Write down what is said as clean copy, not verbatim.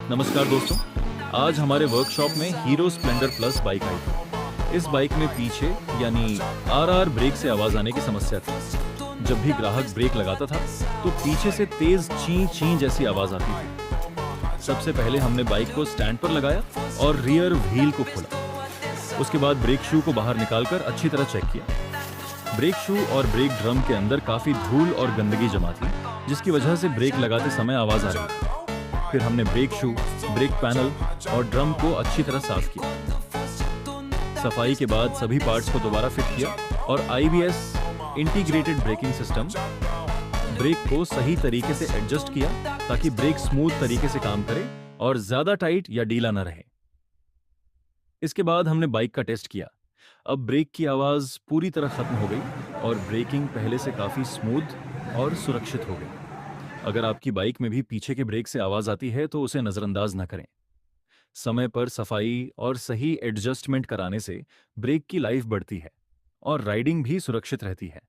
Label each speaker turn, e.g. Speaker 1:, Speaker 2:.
Speaker 1: नमस्कार दोस्तों। आज हमारे वर्कशॉप में हीरो स्प्लेंडर प्लस बाइक आई थी। इस बाइक में पीछे यानी आरआर ब्रेक से आवाज आने की समस्या थी। जब भी ग्राहक ब्रेक लगाता था तो पीछे से तेज ची ची जैसी आवाज आती थी। सबसे पहले हमने बाइक को स्टैंड पर लगाया और रियर व्हील को खोला। उसके बाद ब्रेक शू को बाहर निकालकर अच्छी तरह चेक किया। ब्रेक शू और ब्रेक ड्रम के अंदर काफी धूल और गंदगी जमा थी, जिसकी वजह से ब्रेक लगाते समय आवाज आ रही थी। फिर हमने ब्रेक शू, ब्रेक पैनल और ड्रम को अच्छी तरह साफ किया। सफाई के बाद सभी पार्ट्स को दोबारा फिट किया और IBS integrated braking system brake को सही तरीके से एडजस्ट किया ताकि ब्रेक स्मूथ तरीके से काम करे और ज्यादा टाइट या ढीला न रहे। इसके बाद हमने बाइक का टेस्ट किया। अब ब्रेक की आवाज पूरी तरह खत्म हो गई और ब्रेकिंग पहले से काफी स्मूथ और सुरक्षित हो गई। अगर आपकी बाइक में भी पीछे के ब्रेक से आवाज आती है तो उसे नजरअंदाज न करें। समय पर सफाई और सही एडजस्टमेंट कराने से ब्रेक की लाइफ बढ़ती है और राइडिंग भी सुरक्षित रहती है।